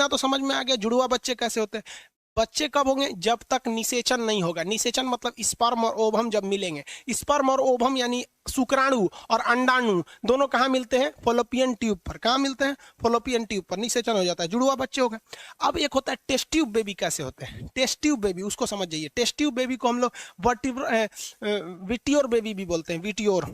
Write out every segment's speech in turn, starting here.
इतना तो समझ में आ गया जुड़वा बच्चे कैसे होते हैं। बच्चे कब होंगे? जब तक निषेचन नहीं होगा। निषेचन मतलब स्पर्म और ओवम जब मिलेंगे। स्पर्म और ओवम यानी शुक्राणु और अंडाणु दोनों कहाँ मिलते हैं? फॉलोपियन ट्यूब पर। कहाँ मिलते हैं? फॉलोपियन ट्यूब पर। निषेचन हो जाता है, जुड़वा बच्चे हो गए। अब एक होता है टेस्ट ट्यूब बेबी। कैसे होते हैं टेस्ट ट्यूब बेबी, उसको समझ जाइए। टेस्ट ट्यूब बेबी को हम लोग विटियोर बेबी भी बोलते हैं। विटियोर,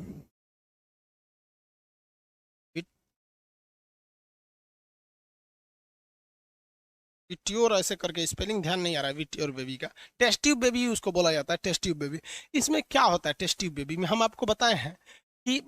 विट्योर ऐसे करके, स्पेलिंग ध्यान नहीं आ रहा है विट्योर बेबी का। टेस्ट ट्यूब बेबी उसको बोला जाता है, टेस्ट ट्यूब बेबी। इसमें क्या होता है टेस्ट ट्यूब बेबी में? हम आपको बताए हैं कि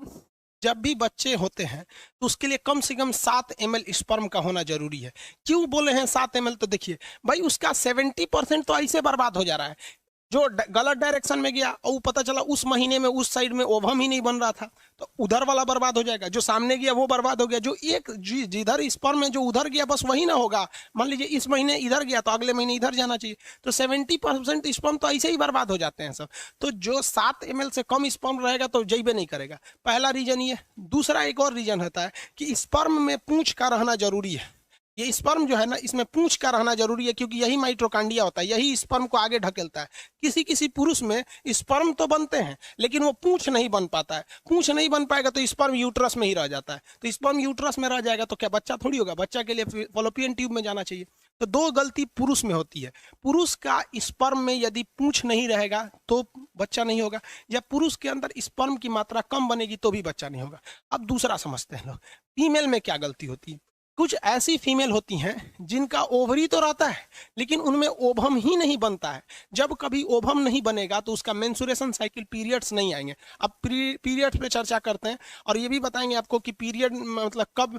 जब भी बच्चे होते हैं तो उसके लिए कम से कम 7 ml स्पर्म का होना जरूरी है। क्यों बोले हैं 7 ml? तो देखिए भाई, उसका 70% तो ऐसे बर्बाद हो जा रहा है। जो गलत डायरेक्शन में गया और पता चला उस महीने में उस साइड में ओवम ही नहीं बन रहा था, तो उधर वाला बर्बाद हो जाएगा। जो सामने गया वो बर्बाद हो गया। जो एक जिधर स्पर्म में जो उधर गया बस वही ना होगा। मान लीजिए इस महीने इधर गया तो अगले महीने इधर जाना चाहिए। तो 70% स्पर्म तो ऐसे ही बर्बाद हो जाते हैं सब। तो जो 7 ml से कम स्पर्म रहेगा तो जैबे नहीं करेगा। पहला रीजन ये। दूसरा एक और रीजन होता है कि स्पर्म में पूंछ का रहना जरूरी है। ये स्पर्म जो है ना, इसमें पूंछ का रहना जरूरी है, क्योंकि यही माइटोकांड्रिया होता है, यही स्पर्म को आगे ढकेलता है। किसी किसी पुरुष में स्पर्म तो बनते हैं लेकिन वो पूंछ नहीं बन पाता है। पूंछ नहीं बन पाएगा तो स्पर्म यूट्रस में ही रह जाता है। तो स्पर्म यूट्रस में रह जाएगा तो क्या बच्चा थोड़ी होगा? बच्चा के लिए फॉलोपियन ट्यूब में जाना चाहिए। तो दो गलती पुरुष में होती है। पुरुष का स्पर्म में यदि पूंछ नहीं रहेगा तो बच्चा नहीं होगा, या पुरुष के अंदर स्पर्म की मात्रा कम बनेगी तो भी बच्चा नहीं होगा। अब दूसरा समझते हैं लोग, फीमेल में क्या गलती होती है। कुछ ऐसी फीमेल होती हैं जिनका ओवरी तो रहता है लेकिन उनमें ओवम ही नहीं बनता है। जब कभी ओवम नहीं बनेगा तो उसका मेंसुरेशन साइकिल, पीरियड्स नहीं आएंगे। अब पीरियड्स पे चर्चा करते हैं और ये भी बताएंगे आपको कि पीरियड मतलब कब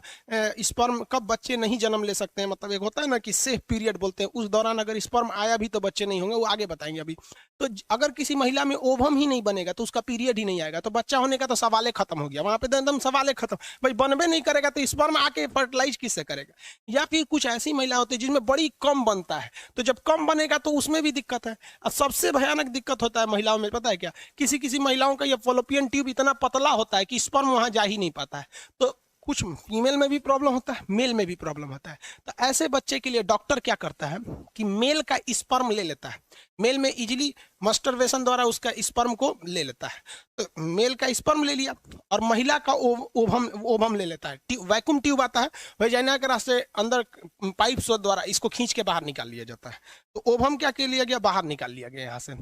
स्पर्म, कब बच्चे नहीं जन्म ले सकते हैं। मतलब एक होता है ना कि सेफ पीरियड बोलते हैं, उस दौरान अगर स्पर्म आया भी तो बच्चे नहीं होंगे, वो आगे बताएंगे अभी। तो अगर किसी महिला में ओवम ही नहीं बनेगा तो उसका पीरियड ही नहीं आएगा तो बच्चा होने का तो सवाल खत्म हो गया। वहां पे एकदम सवाल खत्म। भाई बनबे नहीं करेगा तो स्पर्म आके फर्टिलाइज किससे करेगा? या फिर कुछ ऐसी महिला होती है जिसमें बड़ी कम बनता है, तो जब कम बनेगा तो उसमें भी दिक्कत है। और सबसे भयानक दिक्कत होता है महिलाओं में, पता है क्या? किसी किसी महिलाओं का ये फॉलोपियन ट्यूब इतना पतला होता है कि स्पर्म वहां जा ही नहीं पाता है। तो कुछ फीमेल में भी प्रॉब्लम होता है, मेल में भी प्रॉब्लम होता है। तो ऐसे बच्चे के लिए डॉक्टर क्या करता है कि मेल का स्पर्म ले लेता है। मेल में इजीली मस्टरवेशन द्वारा उसका स्पर्म को ले लेता है। तो मेल का स्पर्म ले लिया और महिला का ओवम ओवम ले लेता है। वैक्यूम ट्यूब आता है, वैजाइना के रास्ते अंदर पाइप द्वारा इसको खींच के बाहर निकाल लिया जाता है। तो ओवम क्या कर लिया गया? बाहर निकाल लिया गया। यहाँ से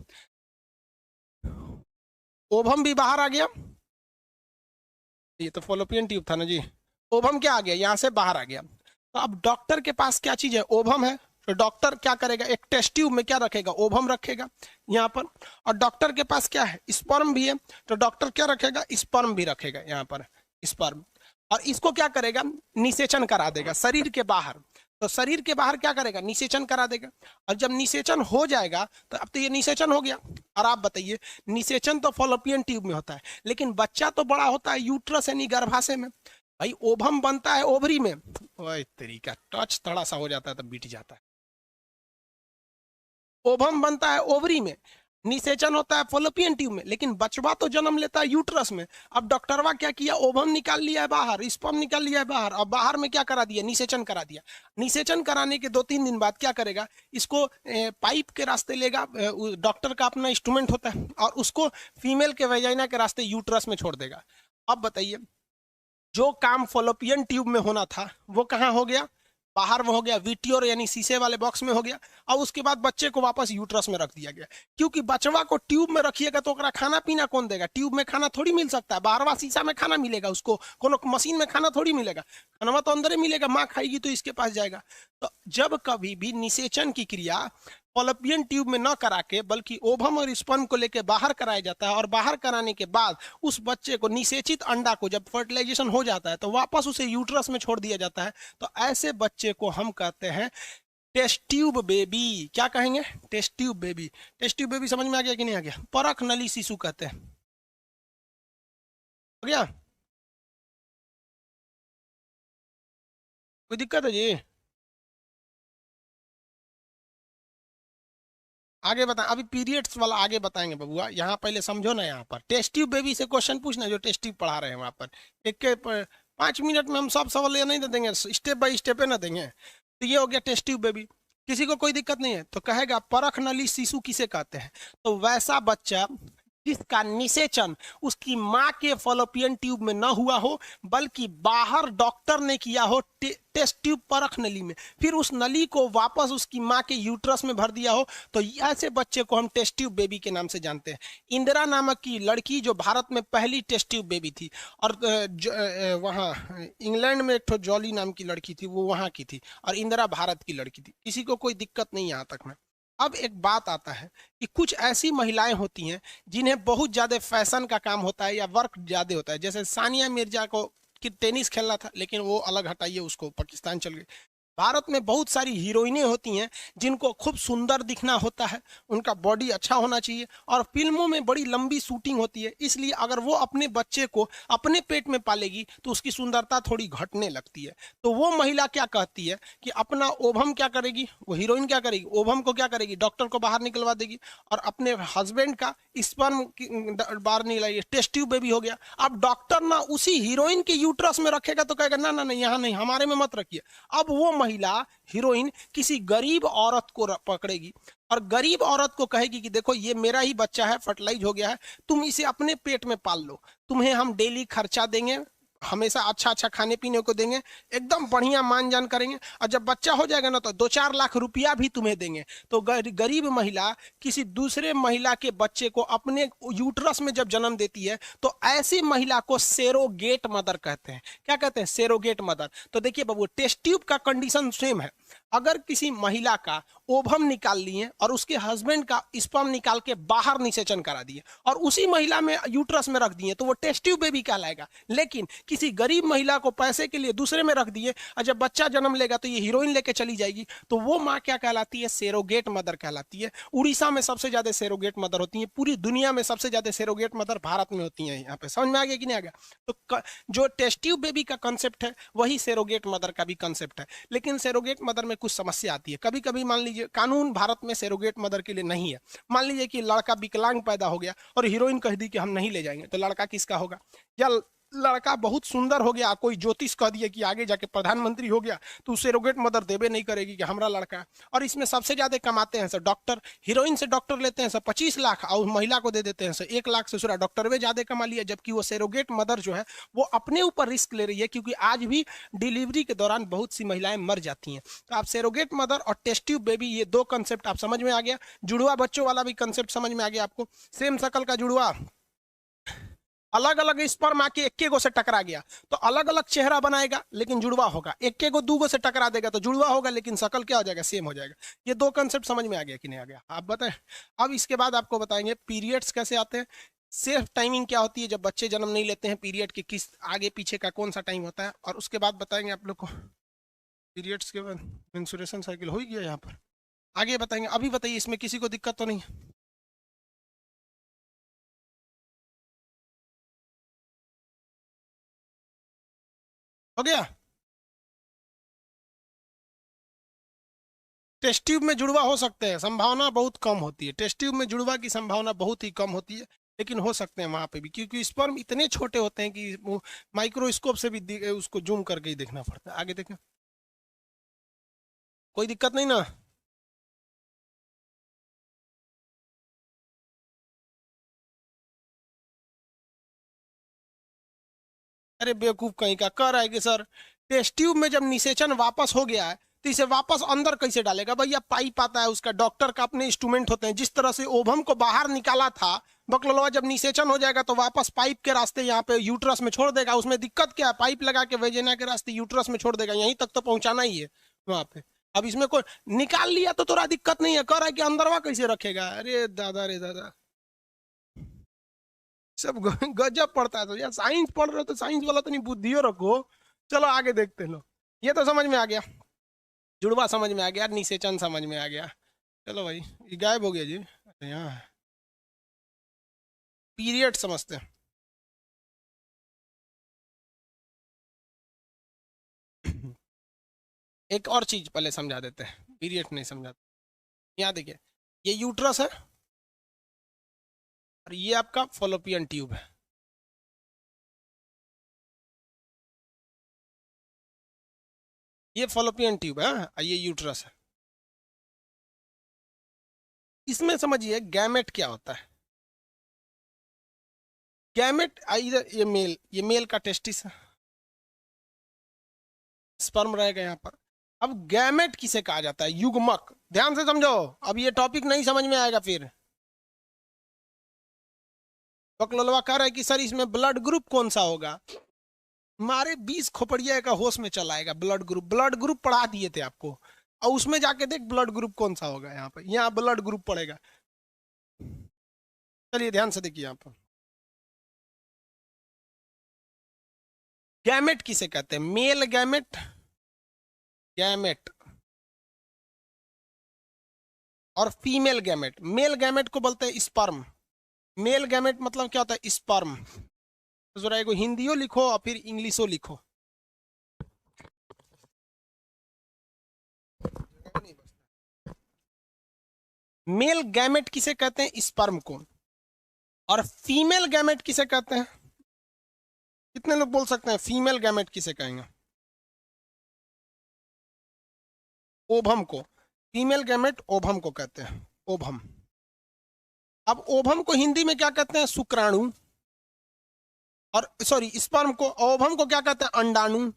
ओवम भी बाहर आ गया। ये तो फॉलोपियन ट्यूब था ना जी। ओवम क्या आ गया? यहाँ से बाहर आ गया। तो अब डॉक्टर के पास क्या चीज है? ओवम है। तो डॉक्टर क्या करेगा? एक टेस्ट ट्यूब में क्या रखेगा? ओवम रखेगा यहाँ पर। और डॉक्टर के पास क्या है? स्पर्म भी है। तो डॉक्टर क्या रखेगा? स्पर्म भी रखेगा यहाँ पर, स्पर्म। और इसको क्या करेगा? निषेचन करा देगा शरीर के बाहर। तो शरीर के बाहर क्या करेगा? निषेचन करा देगा। और जब निषेचन हो जाएगा तो अब तो ये निषेचन हो गया। और आप बताइए, निषेचन तो फॉलोपियन ट्यूब में होता है लेकिन बच्चा तो बड़ा होता है यूट्रस यानी गर्भाशय में। भाई ओवम बनता है ओवरी में। ओए तरीका टच थोड़ा सा हो जाता है तब बीट जाता है। ओवम बनता है ओवरी में, निषेचन होता है फॉलोपियन ट्यूब में, लेकिन बचवा तो जन्म लेता है यूट्रस में। अब डॉक्टरवा क्या किया? ओवम निकाल लिया है बाहर, स्पर्म निकाल लिया है बाहर, और बाहर में क्या करा दिया? निषेचन करा दिया। निषेचन कराने के 2-3 दिन बाद क्या करेगा? इसको पाइप के रास्ते लेगा। डॉक्टर का अपना इंस्ट्रूमेंट होता है और उसको फीमेल के वेजाइना के रास्ते यूट्रस में छोड़ देगा। अब बताइए, जो काम फॉलोपियन ट्यूब में होना था वो कहाँ हो गया? बाहर में हो गया, विटियोर यानी शीशे वाले बॉक्स में हो गया। और उसके बाद बच्चे को वापस यूट्रस में रख दिया गया। क्योंकि बचवा को ट्यूब में रखिएगा तो खाना पीना कौन देगा? ट्यूब में खाना थोड़ी मिल सकता है। बाहरवा शीशा में खाना मिलेगा उसको? कोनो मशीन में खाना थोड़ी मिलेगा। खाना तो अंदर ही मिलेगा, माँ खाएगी तो इसके पास जाएगा। तो जब कभी भी निषेचन की क्रिया फॉलोपियन ट्यूब में न करा के बल्कि ओवम और स्पर्म को लेकर बाहर कराया जाता है, और बाहर कराने के बाद उस बच्चे को, निषेचित अंडा को जब फर्टिलाइजेशन हो जाता है तो वापस उसे यूट्रस में छोड़ दिया जाता है। तो ऐसे बच्चे को हम कहते हैं टेस्ट ट्यूब बेबी। क्या कहेंगे? Test tube baby. Test tube baby समझ में आ गया कि नहीं आ गया? परख नली शिशु कहते हैं। हो गया? कोई दिक्कत है जी? आगे बता, अभी पीरियड्स वाला आगे बताएंगे बबुआ। यहाँ पहले समझो ना, यहाँ पर टेस्ट ट्यूब बेबी से क्वेश्चन पूछना जो टेस्ट ट्यूब पढ़ा रहे हैं वहां पर। एक के 5 मिनट में हम सब सवाल ये नहीं दे देंगे, स्टेप बाय स्टेप ना देंगे। तो ये हो गया टेस्ट ट्यूब बेबी। किसी को कोई दिक्कत नहीं है तो कहेगा परख नली शिशु किसे कहते हैं? तो वैसा बच्चा जिसका निषेचन उसकी माँ के फॉलोपियन ट्यूब में न हुआ हो, बल्कि बाहर डॉक्टर ने किया हो टेस्ट ट्यूब परख नली में, फिर उस नली को वापस उसकी माँ के यूट्रस में भर दिया हो, तो ऐसे बच्चे को हम टेस्ट ट्यूब बेबी के नाम से जानते हैं। इंदिरा नामक की लड़की जो भारत में पहली टेस्ट ट्यूब बेबी थी, और वहाँ इंग्लैंड में एक तो जॉली नाम की लड़की थी, वो वहाँ की थी, और इंदिरा भारत की लड़की थी। किसी को कोई दिक्कत नहीं यहाँ तक में। अब एक बात आता है कि कुछ ऐसी महिलाएं होती हैं जिन्हें बहुत ज्यादा फैशन का काम होता है या वर्क ज्यादा होता है, जैसे सानिया मिर्जा को कि टेनिस खेलना था, लेकिन वो अलग हटाइए, उसको पाकिस्तान चल गई। भारत में बहुत सारी हीरोइनें होती हैं जिनको खूब सुंदर दिखना होता है, उनका बॉडी अच्छा होना चाहिए, और फिल्मों में बड़ी लंबी शूटिंग होती है, इसलिए अगर वो अपने बच्चे को अपने पेट में पालेगी तो उसकी सुंदरता थोड़ी घटने लगती है। तो वो महिला क्या कहती है कि अपना ओवम क्या करेगी, वो हीरोइन क्या करेगी, ओवम को क्या करेगी, डॉक्टर को बाहर निकलवा देगी, और अपने हस्बैंड का स्पर्म बाहर निकलाएगी। टेस्ट ट्यूब बेबी हो गया। अब डॉक्टर ना उसी हीरोइन के यूट्रस में रखेगा तो कहेगा ना ना नहीं, यहाँ नहीं, हमारे में मत रखिए। अब वो महिला हीरोइन किसी गरीब औरत को पकड़ेगी और गरीब औरत को कहेगी कि देखो ये मेरा ही बच्चा है, फर्टिलाइज हो गया है, तुम इसे अपने पेट में पाल लो, तुम्हें हम डेली खर्चा देंगे, हमेशा अच्छा अच्छा खाने पीने को देंगे, एकदम बढ़िया मान जान करेंगे, और जब बच्चा हो जाएगा ना तो 2-4 लाख रुपया भी तुम्हें देंगे। तो गरीब महिला किसी दूसरे महिला के बच्चे को अपने यूट्रस में जब जन्म देती है तो ऐसी महिला को सेरोगेट मदर कहते हैं। क्या कहते हैं? Surrogate mother. तो देखिए बाबू, टेस्ट ट्यूब का कंडीशन सेम है। अगर किसी महिला का ओवम निकाल लिए और उसके हस्बैंड का स्पर्म निकाल के बाहर निषेचन करा दिए और उसी महिला में यूट्रस में रख दिए तो वो टेस्ट ट्यूब बेबी कहलाएगा। लेकिन किसी गरीब महिला को पैसे के लिए दूसरे में रख दिए और जब बच्चा जन्म लेगा तो ये हीरोइन लेके चली जाएगी, तो वो माँ क्या कहलाती है? सेरोगेट मदर कहलाती है। उड़ीसा में सबसे ज्यादा सेरोगेट मदर होती है, पूरी दुनिया में सबसे ज्यादा सेरोगेट मदर भारत में होती है। यहाँ पे समझ में आ गया कि नहीं आ गया? तो जो टेस्ट ट्यूब बेबी का कंसेप्ट है वही सेरोगेट मदर का भी कंसेप्ट है। लेकिन सेरोगेट मदर में कुछ समस्या आती है। कभी कभी मान लीजिए कानून भारत में सेरोगेट मदर के लिए नहीं है। मान लीजिए कि लड़का विकलांग पैदा हो गया और हीरोइन कह दी कि हम नहीं ले जाएंगे, तो लड़का किसका होगा? या लड़का बहुत सुंदर हो गया, कोई ज्योतिष कह दिया कि आगे जाके प्रधानमंत्री हो गया, तो सेरोगेट मदर देवे नहीं करेगी कि हमारा लड़का है। और इसमें सबसे ज्यादा कमाते हैं सर डॉक्टर। हीरोइन से डॉक्टर लेते हैं सर 25 लाख और महिला को दे देते हैं सर 1 लाख से। सुरा डॉक्टर वे ज्यादा कमा लिया, जबकि वो सेरोगेट मदर जो है वो अपने ऊपर रिस्क ले रही है, क्योंकि आज भी डिलीवरी के दौरान बहुत सी महिलाएं मर जाती हैं। तो आप सेरोगेट मदर और टेस्ट ट्यूब बेबी, ये दो कंसेप्ट आप समझ में आ गया। जुड़वा बच्चों वाला भी कंसेप्ट समझ में आ गया आपको। सेम शकल का जुड़वा अलग अलग स्पर्म आके इक्के गो से टकरा गया तो अलग अलग चेहरा बनाएगा लेकिन जुड़वा होगा। इक्के गो दूगो से टकरा देगा तो जुड़वा होगा लेकिन शकल क्या हो जाएगा? सेम हो जाएगा। ये दो कंसेप्ट समझ में आ गया कि नहीं आ गया? आप बताएं। अब इसके बाद आपको बताएंगे पीरियड्स कैसे आते हैं, सेफ टाइमिंग क्या होती है जब बच्चे जन्म नहीं लेते हैं, पीरियड के किस आगे पीछे का कौन सा टाइम होता है, और उसके बाद बताएंगे आप लोग को पीरियड्स के बाद मेंस्ट्रुएशन साइकिल हो ही गया यहाँ पर। आगे बताएंगे। अभी बताइए इसमें किसी को दिक्कत तो नहीं है? हो गया। टेस्ट ट्यूब में जुड़वा हो सकते हैं, संभावना बहुत कम होती है। टेस्ट ट्यूब में जुड़वा की संभावना बहुत ही कम होती है, लेकिन हो सकते हैं वहां पे भी, क्योंकि स्पर्म इतने छोटे होते हैं कि वो माइक्रोस्कोप से भी उसको जूम करके ही देखना पड़ता है। आगे देखें। कोई दिक्कत नहीं ना? अरे बेवकूफ कहीं का कह रहा है कि सर टेस्ट ट्यूब में जब निषेचन वापस हो गया है तो इसे वापस अंदर कैसे डालेगा? भैया पाइप आता है उसका, डॉक्टर का अपने इंस्ट्रूमेंट होते हैं। जिस तरह से ओवम को बाहर निकाला था बकलोलवा, जब निषेचन हो जाएगा तो वापस पाइप के रास्ते यहाँ पे यूट्रस में छोड़ देगा। उसमें दिक्कत क्या है? पाइप लगा के वेजिना के रास्ते यूट्रस में छोड़ देगा, यहीं तक तो पहुंचाना ही है वहां पे। अब इसमें कोई निकाल लिया तो थोड़ा दिक्कत नहीं है, कह रहा है कि अंदरवा कैसे रखेगा? अरे दादा रे दादा, सब गजब पड़ता है। तो यार साइंस पढ़ रहे हो तो साइंस वाला तो नहीं, बुद्धियो रखो। चलो आगे देखते हैं लो। ये तो समझ में आ गया, जुड़वा समझ में आ गया, निषेचन समझ में आ गया। चलो भाई, ये गायब हो गया जी। अच्छा यहाँ पीरियड समझते हैं। एक और चीज पहले समझा देते हैं, पीरियड नहीं समझाते। यहाँ देखिए, ये यूट्रस है और ये आपका फॉलोपियन ट्यूब है। ये फॉलोपियन ट्यूब है, ये यूट्रस है। इसमें समझिए गैमेट क्या होता है। गैमेट इधर ये मेल का टेस्टिस है, स्पर्म रहेगा यहाँ पर। अब गैमेट किसे कहा जाता है? युग्मक। ध्यान से समझो, अब ये टॉपिक नहीं समझ में आएगा फिर। बकलोलवा कह रहा है कि सर इसमें ब्लड ग्रुप कौन सा होगा। मारे 20 खोपड़िया का होश में चला आएगा। ब्लड ग्रुप पढ़ा दिए थे आपको, और उसमें जाके देख ब्लड ग्रुप कौन सा होगा। यहाँ पर यहाँ ब्लड ग्रुप पड़ेगा। चलिए ध्यान से देखिए यहाँ पर, गैमेट किसे कहते हैं? मेल गैमेट, गैमेट और फीमेल गैमेट। मेल गैमेट को बोलते हैं स्पर्म। मेल गैमेट मतलब क्या होता है? स्पर्म। तो जरा एगो हिंदियो लिखो और फिर इंग्लिशो लिखो। मेल गैमेट किसे कहते हैं? स्पर्म को। और फीमेल गैमेट किसे कहते हैं? कितने लोग बोल सकते हैं फीमेल गैमेट किसे कहेंगे? ओभम को। फीमेल गैमेट ओभम को कहते हैं, ओभम। अब ओभम को हिंदी में क्या कहते हैं? शुक्राणु। और सॉरी, स्पर्म को, ओभम को क्या कहते हैं? अंडाणु।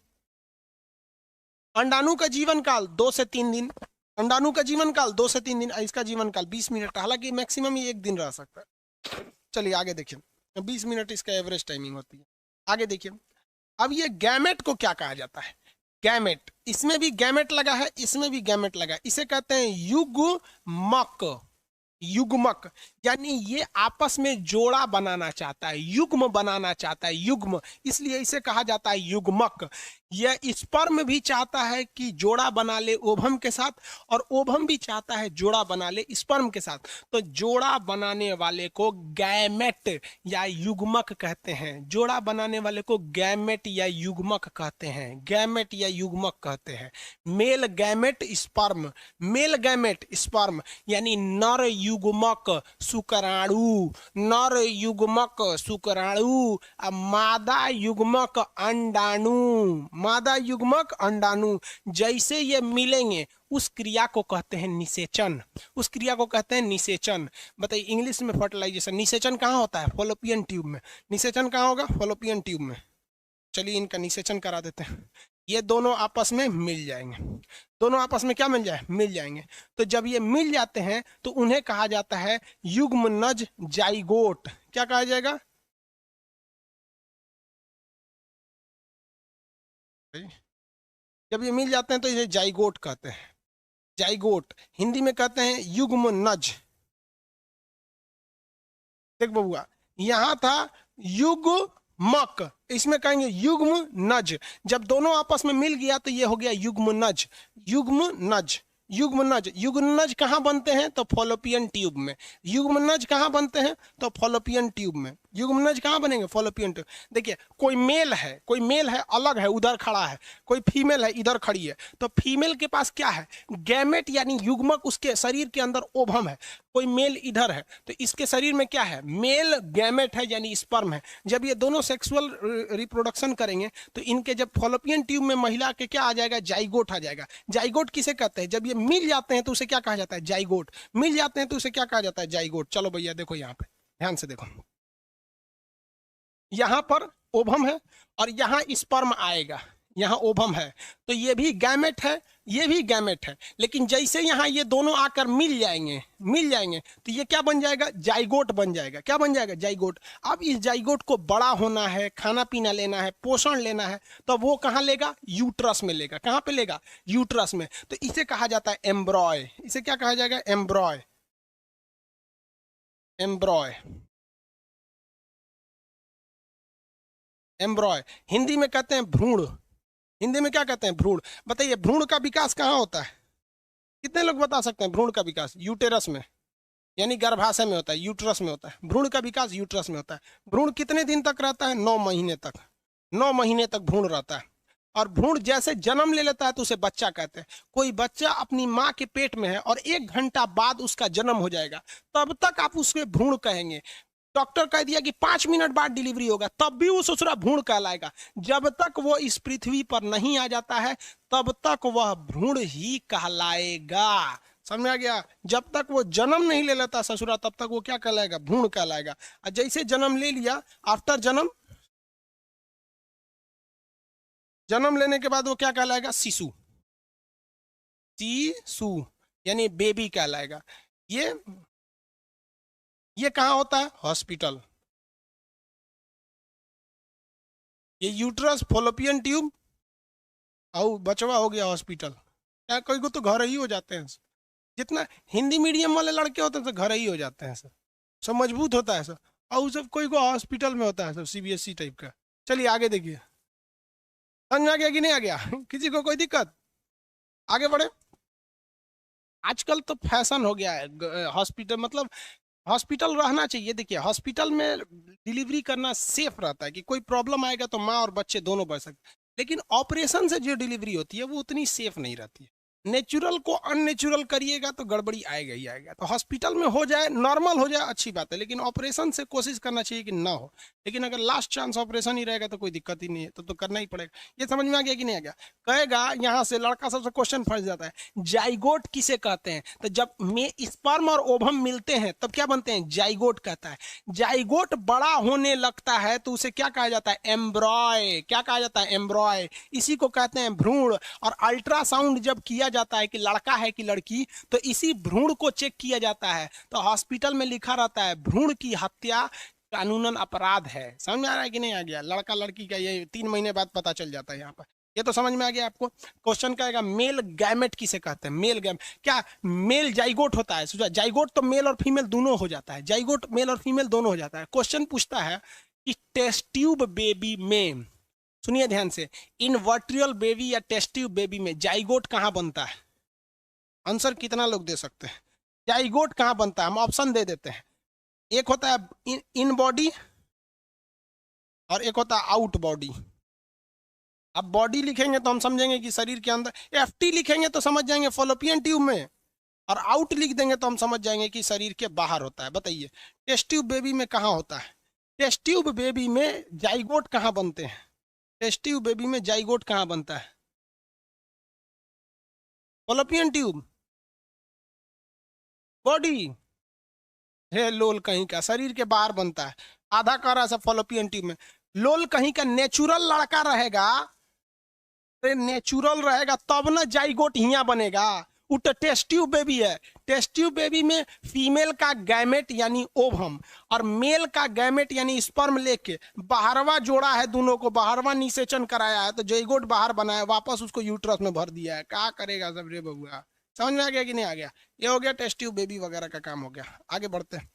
अंडाणु का जीवन काल 2 से 3 दिन। अंडाणु का जीवन काल 2 से 3 दिन, इसका जीवन काल 20 मिनट। हालांकि मैक्सिमम ये 1 दिन रह सकता है। चलिए आगे देखिए, 20 मिनट इसका एवरेज टाइमिंग होती है। आगे देखिए, अब ये गैमेट को क्या कहा जाता है? गैमेट, इसमें भी गैमेट लगा है, इसमें भी गैमेट लगा है। इसे कहते हैं युग्मक। युग्मक यानी ये आपस में जोड़ा बनाना चाहता है, युग्म बनाना चाहता है, युग्म, इसलिए इसे कहा जाता है युग्मक। यह स्पर्म भी चाहता है कि जोड़ा बना ले ओभम के साथ, और ओभम भी चाहता है जोड़ा बना ले स्पर्म के साथ। तो जोड़ा बनाने वाले को गैमेट या युग्मक कहते हैं। जोड़ा बनाने वाले को गैमेट या युग्मक कहते हैं, गैमेट या युग्मक कहते हैं। Male gamete sperm, male gamete sperm यानी नर युग्मक शुक्राणु, नर युग्मक शुक्राणु, मादा युग्मक अंडाणु, मादा युग्मक अंडाणु। जैसे ये मिलेंगे उस क्रिया को कहते हैं निषेचन, उस क्रिया को कहते हैं निषेचन। बताइए इंग्लिश में फर्टिलाइजेशन। निषेचन कहाँ होता है? फॉलोपियन ट्यूब में। निषेचन कहाँ होगा? फॉलोपियन ट्यूब में। चलिए इनका निषेचन करा देते हैं। ये दोनों आपस में मिल जाएंगे, दोनों आपस में क्या मिल जाए? मिल जाएंगे। तो जब ये मिल जाते हैं तो उन्हें कहा जाता है युग्मनज जाइगोट। क्या कहा जाएगा? जब ये मिल जाते हैं तो इसे जाइगोट कहते हैं। जाइगोट हिंदी में कहते हैं युग्मनज। देख बबुआ, यहां था युग्मक, इसमें कहेंगे युग्म नज। जब दोनों आपस में मिल गया तो ये हो गया युग्म नज, युग्म नज, युग्म नज। युग्म नज कहाँ बनते हैं? तो फॉलोपियन ट्यूब में। युग्म नज कहाँ बनते हैं? तो फॉलोपियन ट्यूब में। युग्म नज कहाँ बनेंगे? Fallopian tube. देखिए कोई मेल है, कोई मेल है अलग है उधर खड़ा है, कोई फीमेल है इधर खड़ी है। तो फीमेल के पास क्या है? गैमेट यानी युग्मक, उसके शरीर के अंदर ओभम है। कोई मेल इधर है तो इसके शरीर में क्या है? मेल गैमेट है यानी स्पर्म है। जब ये दोनों सेक्सुअल रिप्रोडक्शन करेंगे तो इनके जब फॉलोपियन ट्यूब में महिला के क्या आ जाएगा? जाइगोट आ जाएगा। जाइगोट किसे कहते हैं? जब ये मिल जाते हैं तो उसे क्या कहा जाता है? जाइगोट। मिल जाते हैं तो उसे क्या कहा जाता है? जाइगोट। चलो भैया देखो यहाँ पे ध्यान से देखो, यहां पर ओभम है और यहां स्पर्म आएगा, यहां ओभम है। तो ये भी गैमेट है, ये भी गैमेट है। लेकिन जैसे यहां ये दोनों आकर मिल जाएंगे, मिल जाएंगे तो ये क्या बन जाएगा? जाइगोट बन जाएगा। क्या बन जाएगा? जाइगोट। अब इस जाइगोट को बड़ा होना है, खाना पीना लेना है, पोषण लेना है, तो वो कहां लेगा? यूट्रस में लेगा। कहां पे लेगा? यूट्रस में। तो इसे कहा जाता है एम्ब्रॉय। इसे क्या कहा जाएगा? एम्ब्रॉय, एम्ब्रॉय, एम्ब्रॉय। हिंदी में कहते हैं भ्रूण। हिंदी में क्या कहते हैं? भ्रूण। बताइए भ्रूण का विकास कहाँ होता है? कितने लोग बता सकते हैं? भ्रूण का विकास यूटेरस में यानी गर्भाशय में होता है, यूट्रस में होता है। भ्रूण का विकास यूट्रस में होता है। भ्रूण कितने दिन तक रहता है? 9 महीने तक। 9 महीने तक भ्रूण रहता है। और भ्रूण जैसे जन्म ले लेता है तो उसे बच्चा कहते हैं। कोई बच्चा अपनी माँ के पेट में है और 1 घंटा बाद उसका जन्म हो जाएगा, तब तक आप उसके भ्रूण कहेंगे। डॉक्टर कह दिया कि 5 मिनट बाद डिलीवरी होगा, तब भी वो ससुरा भ्रूण कहलाएगा। जब तक वो इस पृथ्वी पर नहीं आ जाता है तब तक वह भ्रूण ही कहलाएगा। समझ में आ गया? जब तक वो जन्म नहीं ले लेता ससुरा तब तक वो क्या कहलाएगा? भ्रूण कहलाएगा। और जैसे जन्म ले लिया, आफ्टर जन्म, जन्म लेने के बाद वो क्या कहलाएगा? शिशु। शिशु यानी बेबी कहलाएगा। ये कहाँ होता है? हॉस्पिटल। ये यूट्रस, फॉलोपियन ट्यूब और बचवा हो गया हॉस्पिटल। क्या कोई को तो घर ही हो जाते हैं। जितना हिंदी मीडियम वाले लड़के होते हैं तो घर ही हो जाते हैं सर, सब मजबूत होता है सर। और सब कोई को हॉस्पिटल में होता है सब, सीबीएसई टाइप का। चलिए आगे देखिए, समझ में आ गया कि नहीं आ गया? किसी को कोई दिक्कत? आगे बढ़े। आजकल तो फैशन हो गया है हॉस्पिटल, मतलब हॉस्पिटल रहना चाहिए। देखिए हॉस्पिटल में डिलीवरी करना सेफ रहता है कि कोई प्रॉब्लम आएगा तो माँ और बच्चे दोनों बच सकते हैं, लेकिन ऑपरेशन से जो डिलीवरी होती है वो उतनी सेफ नहीं रहती है। नेचुरल को अननेचुरल करिएगा तो गड़बड़ी आएगा ही आएगा। तो हॉस्पिटल में हो जाए, नॉर्मल हो जाए, अच्छी बात है, लेकिन ऑपरेशन से कोशिश करना चाहिए कि ना हो। लेकिन अगर लास्ट चांस ऑपरेशन ही रहेगा तो कोई दिक्कत ही नहीं है, तो करना ही पड़ेगा। ये समझ में आ गया कि नहीं आ गया? कहेगा यहाँ से लड़का सबसे क्वेश्चन फंस जाता है, जाइगोट किसे कहते हैं? तो जब में स्पर्म और ओवम मिलते हैं तब क्या बनते हैं? जाइगोट कहता है। जाइगोट बड़ा होने लगता है तो उसे क्या कहा जाता है? एम्ब्रॉय। क्या कहा जाता है? एम्ब्रॉय। इसी को कहते हैं भ्रूण। और अल्ट्रासाउंड जब किया जाता है कि लड़का है कि लड़की, तो इसी भ्रूण को चेक किया जाता है। तो हॉस्पिटल में लिखा रहता है भ्रूण की हत्या कानूनन अपराध है। समझ में आ रहा है कि नहीं आ गया? लड़का लड़की का ये 3 महीने बाद पता चल जाता है यहाँ पर। ये तो समझ में आ गया आपको? क्वेश्चन कहेगा मेल गैमेट किसे कहते हैं? मेल गैम क्या? मेल जाइगोट होता है। सोचा जाइगोट तो मेल और फीमेल दोनों हो जाता है, जाइगोट मेल और फीमेल दोनों हो जाता है। क्वेश्चन पूछता है कि टेस्ट ट्यूब बेबी में, सुनिए ध्यान से, इनवर्ट्रियल बेबी या टेस्ट ट्यूब बेबी में जाइगोट कहाँ बनता है? आंसर कितना लोग दे सकते हैं? जाइगोट कहाँ बनता है? हम ऑप्शन दे देते हैं। एक होता है इन बॉडी और एक होता है आउट बॉडी। अब बॉडी लिखेंगे तो हम समझेंगे कि शरीर के अंदर, एफटी लिखेंगे तो समझ जाएंगे फॉलोपियन ट्यूब में, और आउट लिख देंगे तो हम समझ जाएंगे कि शरीर के बाहर होता है। बताइए टेस्ट ट्यूब बेबी में कहाँ होता है? टेस्ट ट्यूब बेबी में जाइगोट कहाँ बनते हैं? टेस्ट ट्यूब बेबी में जाइगोट कहाँ बनता है? फॉलोपियन ट्यूब, बॉडी, हे लोल कहीं का, शरीर के बाहर बनता है। आधा कर रहा है फॉलोपियन ट्यूब में। लोल कहीं का नेचुरल लड़का रहेगा, नेचुरल रहेगा तब ना जाइगोट हिया बनेगा। वो तो टेस्ट ट्यूब बेबी है। टेस्ट ट्यूब बेबी में फीमेल का गैमेट यानी ओवम और मेल का गैमेट यानी स्पर्म लेके बाहरवा जोड़ा है, दोनों को बाहरवा निषेचन कराया है, तो जाइगोट बाहर बनाया, वापस उसको यूट्रस में भर दिया है। क्या करेगा सब रे बबुआ? समझ में आ गया कि नहीं आ गया? ये हो गया टेस्ट ट्यूब बेबी वगैरह का काम हो गया। आगे बढ़ते हैं।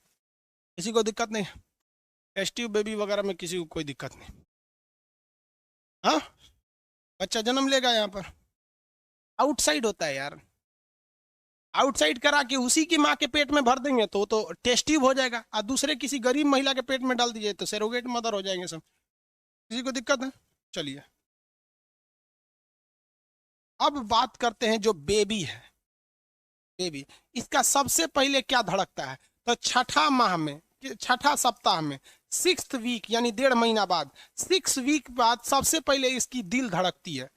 किसी को दिक्कत नहीं? टेस्ट ट्यूब बेबी वगैरह में किसी को कोई दिक्कत नहीं? हाँ, बच्चा जन्म लेगा यहाँ पर, आउटसाइड होता है यार। आउटसाइड करा के उसी की माँ के पेट में भर देंगे तो टेस्ट ट्यूब हो जाएगा, और दूसरे किसी गरीब महिला के पेट में डाल दीजिए तो सेरोगेट मदर हो जाएंगे सब। किसी को दिक्कत है? चलिए अब बात करते हैं जो बेबी है। बेबी, इसका सबसे पहले क्या धड़कता है? तो छठा माह में, छठा सप्ताह में, 6th वीक यानी 1.5 महीना बाद, 6 वीक बाद सबसे पहले इसकी दिल धड़कती है।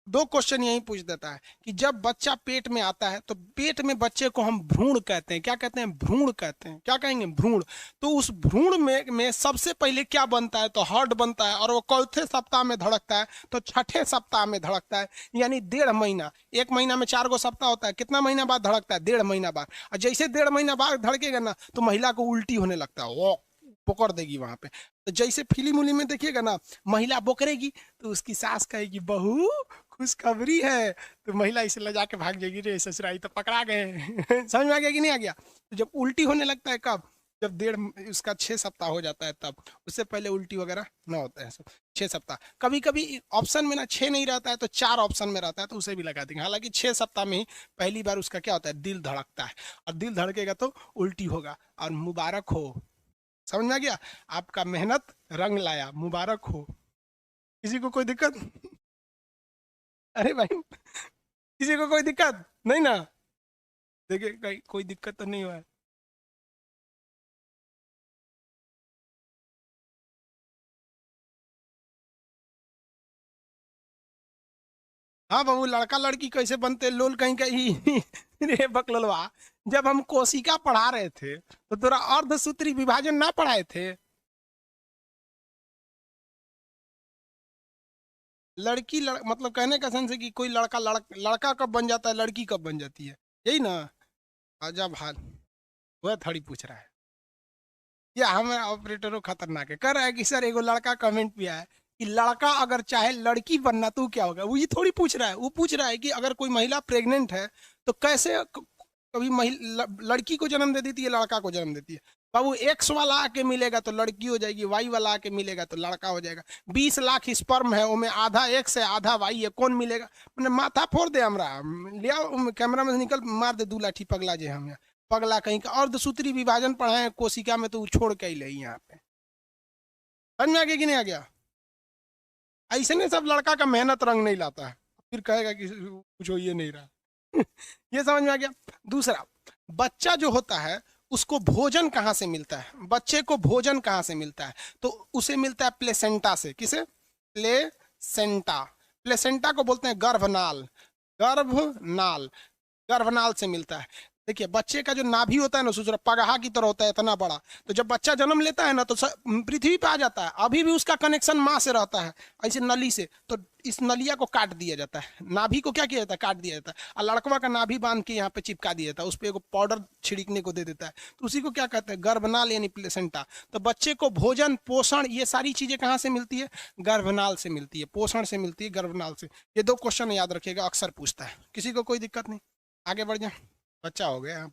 दो क्वेश्चन यही पूछ देता है कि जब बच्चा पेट में आता है तो पेट में बच्चे को हम भ्रूण कहते हैं। क्या कहते हैं? भ्रूण कहते हैं। क्या कहेंगे? भ्रूण। तो उस भ्रूण में सबसे पहले क्या बनता है? तो हार्ट बनता है, और वो चौथे सप्ताह में धड़कता है, तो छठे सप्ताह में धड़कता है, यानी 1.5 महीना। 1 महीना में 4 गो सप्ताह होता है, कितना महीना बाद धड़कता है? 1.5 महीना बाद। और जैसे 1.5 महीना बाद धड़केगा ना तो महिला को उल्टी होने लगता है, वो पकड़ देगी वहां पे। तो जैसे फिल्म उली में देखिएगा ना, महिला बोकरेगी तो उसकी सास कहेगी बहू खुशखबरी है, तो महिला इसे ले जाके भाग जाएगी, रे ससुराई तो पकड़ा गए। समझ में आ गया कि नहीं आ गया? तो जब उल्टी होने लगता है कब? जब उसका 6 सप्ताह हो जाता है तब। उससे पहले उल्टी वगैरह ना होता है सब। 6 सप्ताह, कभी कभी ऑप्शन में ना 6 नहीं रहता है तो 4 ऑप्शन में रहता है, तो उसे भी लगा देंगे। हालांकि 6 सप्ताह में ही पहली बार उसका क्या होता है? दिल धड़कता है, और दिल धड़केगा तो उल्टी होगा। और मुबारक हो, समझ में आ गया? आपका मेहनत रंग लाया, मुबारक हो। किसी को कोई दिक्कत? अरे भाई, किसी को कोई दिक्कत नहीं ना? देखिए कोई दिक्कत तो नहीं हुआ है। हाँ बाबू, लड़का लड़की कैसे बनते लोल कहीं कहीं रे बकलोलवा, जब हम कोशिका पढ़ा रहे थे तो तोरा अर्धसूत्री विभाजन ना पढ़ाए थे? मतलब कहने का सेंस है कि कोई लड़का कब बन जाता है, लड़की कब बन जाती है, यही ना? अजब हाल। वह थोड़ी पूछ रहा है, या हमें ऑपरेटरों खतरनाक है, कह रहा है कि सर एगो लड़का कमेंट भी आया कि लड़का अगर चाहे लड़की बनना तो क्या होगा। वो ये थोड़ी पूछ रहा है, वो पूछ रहा है कि अगर कोई महिला प्रेग्नेंट है तो कैसे कभी लड़की को जन्म दे देती है, लड़का को जन्म देती है। बाबू, एक्स वाला आके मिलेगा तो लड़की हो जाएगी, वाई वाला आके मिलेगा तो लड़का हो जाएगा। 20 लाख स्पर्म है, उनमें आधा एक्स है आधा वाई है, कौन मिलेगा? मैंने माथा फोड़ दे हमरा, लिया कैमरा में से निकल मार दे 2 लाठी, पगला जे हम यहाँ पगला कहीं का। अर्धसूत्री विभाजन पढ़ाए कोशिका में तो छोड़ के ही ले यहाँ पे। समझ में आ गया कि नहीं आ गया? ऐसे नहीं सब लड़का का मेहनत रंग नहीं लाता है, फिर कहेगा कि कुछ हो ये नहीं रहा ये समझ में आ गया। दूसरा, बच्चा जो होता है उसको भोजन कहाँ से मिलता है? बच्चे को भोजन कहाँ से मिलता है? तो उसे मिलता है प्लेसेंटा से। किसे? प्लेसेंटा। प्लेसेंटा को बोलते हैं गर्भनाल। गर्भनाल, गर्भनाल से मिलता है। देखिए, बच्चे का जो नाभि होता है ना, सोच पगहा की तरह होता है, इतना बड़ा। तो जब बच्चा जन्म लेता है ना तो पृथ्वी पे आ जाता है, अभी भी उसका कनेक्शन माँ से रहता है, ऐसे नली से। तो इस नलिया को काट दिया जाता है, नाभि को क्या किया जाता है? काट दिया जाता है। और लड़कवा का नाभि बांध के यहाँ पे चिपका दिया जाता है, उस पर एक पाउडर छिड़कने को दे देता है, तो उसी को क्या कहते हैं? गर्भनाल यानी प्लेसेंटा। तो बच्चे को भोजन पोषण ये सारी चीजें कहाँ से मिलती है? गर्भनाल से मिलती है, पोषण से मिलती है, गर्भनाल से। ये 2 क्वेश्चन याद रखिएगा, अक्सर पूछता है। किसी को कोई दिक्कत नहीं? आगे बढ़ जाए। बच्चा हो गया,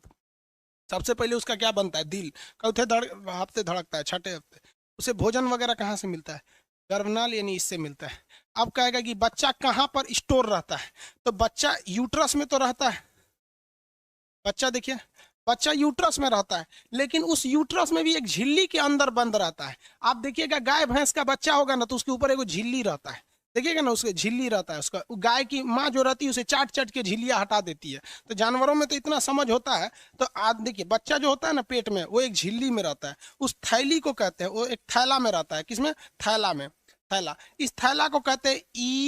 सबसे पहले उसका क्या बनता है? दिल। चौथे हफ्ते धड़कता है, छठे हफ्ते। उसे भोजन वगैरह कहाँ से मिलता है? गर्भनाल यानी इससे मिलता है। अब कहेगा कि बच्चा कहाँ पर स्टोर रहता है? तो बच्चा यूट्रस में तो रहता है। बच्चा देखिए, बच्चा यूट्रस में रहता है, लेकिन उस यूट्रस में भी एक झिल्ली के अंदर बंद रहता है। आप देखिएगा, गाय भैंस का बच्चा होगा ना तो उसके ऊपर एक झिल्ली रहता है, देखिएगा ना, उसके झिल्ली रहता है। उसका गाय की माँ जो रहती है उसे चाट चाट के झिल्लियाँ हटा देती है। तो जानवरों में तो इतना समझ होता है। तो आज देखिए, बच्चा जो होता है ना पेट में, वो एक झिल्ली में रहता है, उस थैली को कहते हैं, वो एक थैला में रहता है। किसमें? थैला में। थैला, इस थैला को कहते हैं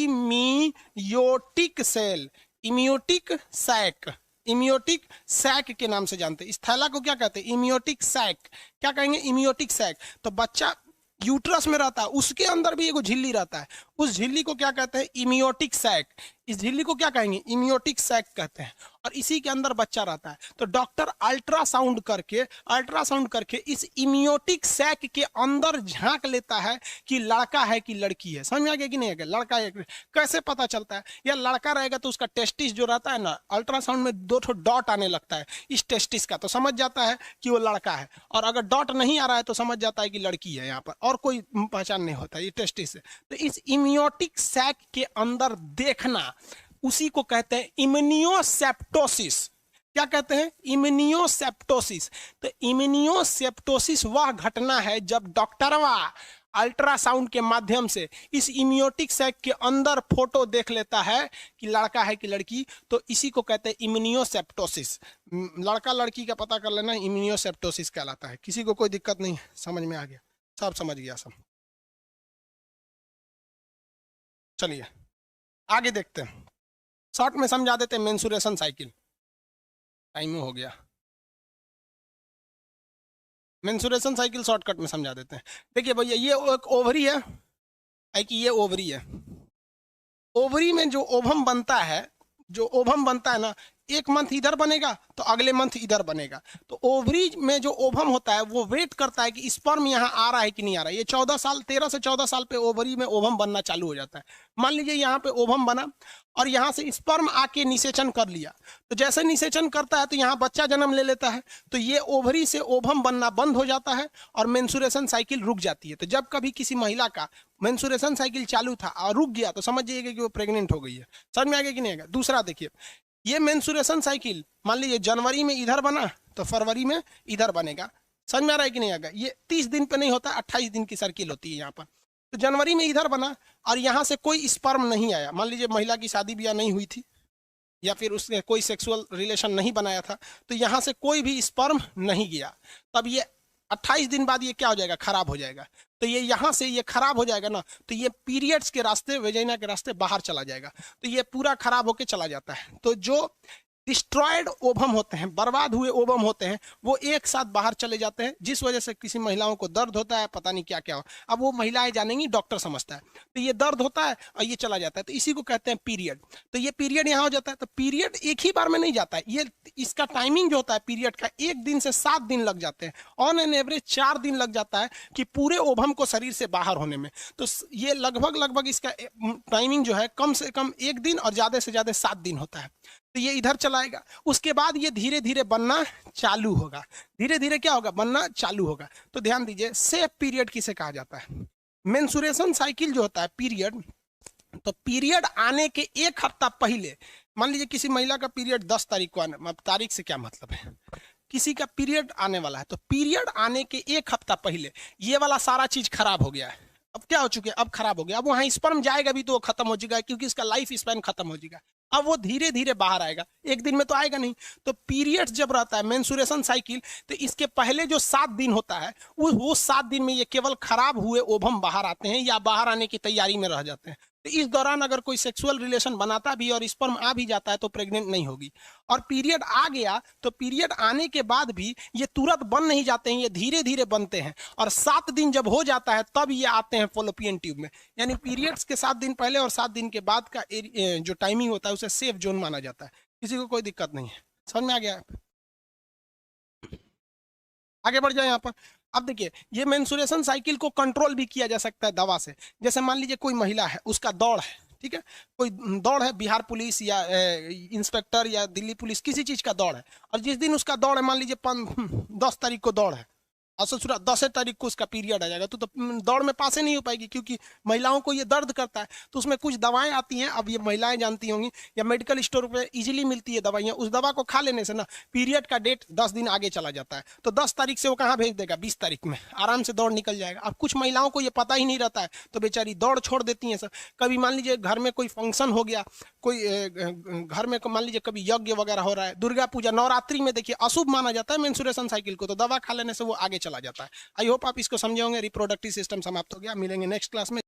इमियोटिक सेल, इमियोटिक सैक। इमियोटिक सैक के नाम से जानते हैं। इस थैला को क्या कहते हैं? इमियोटिक सैक। क्या कहेंगे? इमियोटिक सैक। तो बच्चा यूट्रस में रहता है, उसके अंदर भी एक झिल्ली रहता है, उस झिल्ली को क्या कहते हैं? इमियोटिक सैक। इस झिल्ली को क्या कहेंगे? इमियोटिक सैक कहते हैं, और इसी के अंदर बच्चा रहता है। तो डॉक्टर अल्ट्रासाउंड करके इस इमियोटिक सैक के अंदर झांक लेता है कि लड़का है कि लड़की है। समझ में आ गया कि नहीं आ गया? लड़का है। कैसे पता चलता है? या लड़का रहेगा तो उसका टेस्टिस जो रहता है ना, अल्ट्रासाउंड में 2 डॉट आने लगता है इस टेस्टिस का, तो समझ जाता है कि वो लड़का है। और अगर डॉट नहीं आ रहा है तो समझ जाता है कि लड़की है। यहाँ पर और कोई पहचान नहीं होता, ये टेस्टिस से। तो इस इमियोटिक सैक के अंदर देखना, उसी को कहते हैं इम्यूनोसेप्टोसिस। क्या कहते हैं? इम्यूनोसेप्टोसिस। तो इम्यूनोसेप्टोसिस वह घटना है जब डॉक्टरवा अल्ट्रासाउंड के माध्यम से इस इम्यूनोटिक सैक के अंदर फोटो देख लेता है कि लड़का है कि लड़की, तो इसी को कहते हैं इम्यूनोसेप्टोसिस। लड़का लड़की का पता कर लेना इम्यूनोसेप्टोसिस कहलाता है। किसी को कोई दिक्कत नहीं? समझ में आ गया? सब समझ गया सब? चलिए आगे देखते हैं, शॉर्ट में समझा देते हैं मेंसुरेशन साइकिल। टाइम हो गया, मेंसुरेशन साइकिल शॉर्टकट में समझा देते हैं। देखिए भैया, ये एक ओवरी है, कि ये ओवरी है। ओवरी में जो ओवम बनता है, जो ओवम बनता है ना, एक मंथ इधर बनेगा तो अगले मंथ इधर बनेगा। तो ओवरी में जो ओवम होता है वो वेट करता है कि स्पर्म यहाँ आ रहा है कि नहीं आ रहा है। ये 13 से 14 साल पे ओवरी में ओवम बनना चालू हो जाता है। मान लीजिए यहाँ पे ओवम बना और यहाँ से स्पर्म आके निषेचन कर लिया, तो जैसे निषेचन करता है तो यहाँ बच्चा जन्म ले लेता है, तो ये ओवरी से ओवम बनना बंद हो जाता है और मेंसुरेशन साइकिल रुक जाती है। तो जब कभी किसी महिला का मेंसुरेशन साइकिल चालू था और रुक गया तो समझ जाइएगा कि वो प्रेग्नेंट हो गई है। समझ में आ गया कि नहीं आएगा? दूसरा देखिए, ये मेंसुरेशन साइकिल मान लीजिए जनवरी में इधर बना तो फरवरी में इधर बनेगा। समझ में आ रहा है कि नहीं आएगा? ये 30 दिन पे नहीं होता, 28 दिन की सर्किल होती है यहाँ पर। तो जनवरी में इधर बना और यहाँ से कोई स्पर्म नहीं आया, मान लीजिए महिला की शादी ब्याह नहीं हुई थी या फिर उसने कोई सेक्सुअल रिलेशन नहीं बनाया था, तो यहाँ से कोई भी स्पर्म नहीं गया, तब ये 28 दिन बाद ये क्या हो जाएगा? खराब हो जाएगा। तो तो ये यहाँ से ये खराब हो जाएगा ना, तो ये पीरियड्स के रास्ते, वेजाइना के रास्ते बाहर चला जाएगा, तो ये पूरा खराब होके चला जाता है। तो जो डिस्ट्रॉयड ओवम होते हैं, बर्बाद हुए ओवम होते हैं, वो एक साथ बाहर चले जाते हैं, जिस वजह से किसी महिलाओं को दर्द होता है, पता नहीं क्या क्या हो। अब वो महिलाएं जानेंगी, डॉक्टर समझता है, तो ये दर्द होता है और ये चला जाता है, तो इसी को कहते हैं पीरियड। तो ये पीरियड यहाँ हो जाता है, तो पीरियड एक ही बार में नहीं जाता है, ये इसका टाइमिंग जो होता है पीरियड का 1 दिन से 7 दिन लग जाते हैं, ऑन एन एवरेज 4 दिन लग जाता है कि पूरे ओवम को शरीर से बाहर होने में। तो ये लगभग इसका टाइमिंग जो है कम से कम 1 दिन और ज्यादा से ज्यादा 7 दिन होता है। तो ये इधर चलाएगा, उसके बाद ये धीरे धीरे बनना चालू होगा, धीरे धीरे क्या होगा, बनना चालू होगा। तो ध्यान दीजिए, सेफ पीरियड किसे कहा जाता है? मेंसुरेशन साइकिल जो होता है पीरियड, तो पीरियड आने के 1 हफ्ता पहले, मान लीजिए किसी महिला का पीरियड 10 तारीख को आने, तारीख से क्या मतलब है, किसी का पीरियड आने वाला है, तो पीरियड आने के 1 हफ्ता पहले ये वाला सारा चीज खराब हो गया है। अब क्या हो चुके हैं, अब खराब हो गया, अब वहां स्पर्म जाएगा भी तो वो खत्म हो जाएगा, क्योंकि इसका लाइफ स्पैन खत्म हो जाएगा। अब वो धीरे धीरे बाहर आएगा, 1 दिन में तो आएगा नहीं। तो पीरियड्स जब रहता है, मेंसुरेशन साइकिल, तो इसके पहले जो 7 दिन होता है, वो 7 दिन में ये केवल खराब हुए ओवम बाहर आते हैं या बाहर आने की तैयारी में रह जाते हैं। तो इस दौरान अगर कोई सेक्सुअल रिलेशन बनाता भी और स्पर्म आ भी जाता है तो प्रेग्नेंट नहीं होगी। और पीरियड आ गया, तो पीरियड आने के बाद भी ये तुरंत बन नहीं जाते हैं, ये धीरे धीरे बनते हैं, और 7 दिन जब हो जाता है तब ये आते हैं फॉलोपियन ट्यूब में। यानी पीरियड्स के 7 दिन पहले और 7 दिन के बाद का जो टाइमिंग होता है उसे सेफ जोन माना जाता है, किसी को कोई दिक्कत नहीं है। समझ में आ गया? आगे बढ़ जाए यहाँ पर। अब देखिए, ये मेंसुरेशन साइकिल को कंट्रोल भी किया जा सकता है दवा से। जैसे मान लीजिए कोई महिला है, उसका दौड़ है, ठीक है, कोई दौड़ है, बिहार पुलिस या इंस्पेक्टर या दिल्ली पुलिस, किसी चीज का दौड़ है, और जिस दिन उसका दौड़ है, मान लीजिए 10 तारीख को दौड़ है, और ससुरा 10 तारीख को उसका पीरियड आ जाएगा, तो दौड़ में पास ही नहीं हो पाएगी, क्योंकि महिलाओं को ये दर्द करता है। तो उसमें कुछ दवाएं आती हैं, अब ये महिलाएं जानती होंगी, या मेडिकल स्टोर पे इजीली मिलती है दवाइयाँ, उस दवा को खा लेने से ना पीरियड का डेट 10 दिन आगे चला जाता है। तो 10 तारीख से वो कहाँ भेज देगा, 20 तारीख में आराम से दौड़ निकल जाएगा। अब कुछ महिलाओं को ये पता ही नहीं रहता है, तो बेचारी दौड़ छोड़ देती हैं। सर कभी मान लीजिए घर में कोई फंक्शन हो गया, कोई घर में मान लीजिए कभी यज्ञ वगैरह हो रहा है, दुर्गा पूजा, नवरात्रि में देखिए अशुभ माना जाता है मेंसुरेशन साइकिल को, तो दवा खा लेने से वो आगे चला जाता है। आई होप आप इसको समझे होंगे। रिप्रोडक्टिव सिस्टम समाप्त हो गया, मिलेंगे नेक्स्ट क्लास में।